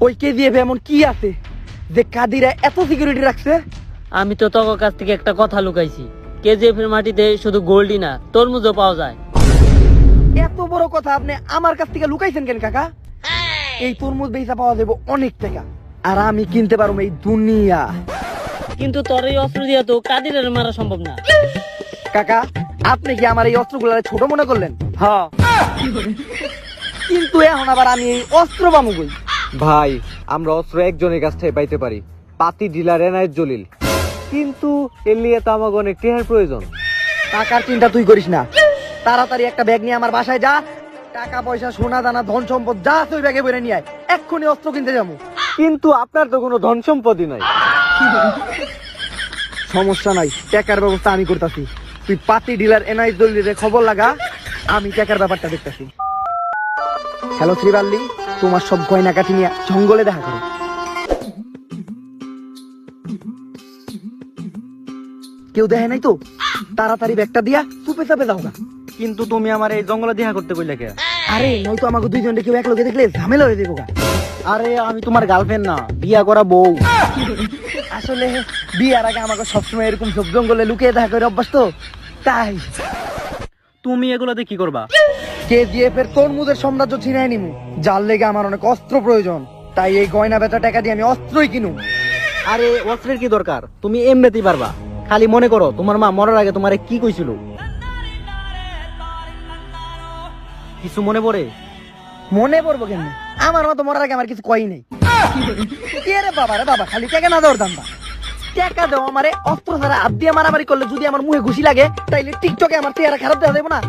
ওই কেজিএফ এমন কি আছে যে কাদিরা এত সিকিউরিটি রাখছে? আমি তো তোর কাছ থেকে একটা কথা লুকাইছি। কেজিএফ এর মাটিতে শুধু গোল্ডই না, তরমুজও পাওয়া যায়। এত বড় কথা আপনি আমার কাছ থেকে লুকাইছেন কেন কাকা? এই তরমুজ বেচা পাওয়া যাবে অনেক টাকা, আর আমি কিনতে পারবো এই দুনিয়া। কিন্তু তোর এই অস্ত্র দিয়ে তো কাদিরের মারা সম্ভব না। কাকা, আপনি কি আমার এই অস্ত্রগুলো ছোট মনে করলেন? হ্যাঁ কিন্তু এখন আবার আমি এই অস্ত্র পাবো কই? ভাই, আমরা অস্ত্র একজনের কাছ থেকে পাইতে পারি, পাতি ডিলার এনায়েত জলিল। কিন্তু এর নিয়ে তো আমাকে অনেক টেহার প্রয়োজন। টাকার চিন্তা তুই করিস না, তাড়াতাড়ি একটা ব্যাগ নিয়ে আমার বাসায় যা। টাকা পয়সা, সোনা দানা, ধন সম্পদ যা আছে ওই ব্যাগে ভরে নিয়ে আয়। এক্ষুনি অস্ত্র কিনতে যাবো। কিন্তু আপনার তো কোনো ধন সম্পত্তি নাই। সমস্যা নাই, টাকার ব্যবস্থা আমি করতেছি। তুই পাতি ডিলার এনআই দলিলের খবর লাগা, আমি টাকার ব্যাপারটা দেখতেছি। হ্যালো শ্রীবাল্লি, তোমার সব গয়না কাঠি নিয়ে জঙ্গলে দেখা করো। কেউ দেখে নাই তো? তাড়াতাড়ি ব্যাগটা দিয়া চুপে চাপে যাও গা। কিন্তু তুমি আমার এই জঙ্গলে দেখা করতে কইলে কে? আরে নয়তো আমাকে দুইজনকে কেউ এক লোকে দেখলে ঝামেলা হয়ে যাবো গা। আরে আমি তোমার গার্লফ্রেন্ড না, বিয়া করা বউ। আসলে বিয়ার আগে আমাকে সবসময় এরকম সব জঙ্গলে লুকিয়ে দেখা করে অভ্যাস তো, তাই। তুমি এগুলোতে কি করবা? কেজিএফ এর তরমুজের সাম্রাজ্য ছিনাই নিমু, যার লেগে আমার অনেক অস্ত্র প্রয়োজন। তাই এই গয়না বেচা টাকা দিয়ে আমি অস্ত্রই কিনু। আরে অস্ত্রের কি দরকার? তুমি এমনিতেই পারবা। খালি মনে করো তোমার মা মরার আগে তোমারে কি কইছিল। কিছু মনে পড়ে? মনে পড়বো কেন? আমার মতো মরার আগে আমার কিছু কই নাই। কে রে বাবা, রে বাবা, খালি টাকা না দেওয়ার দান্দা। টাকা দাও আমারে, অস্ত্র ছাড়া হাত দিয়ে মারামারি করলে যদি আমার মুখে ঘুষি লাগে তাইলে টিকটকে আমার চেহারা খারাপ দেওয়া যাবে না।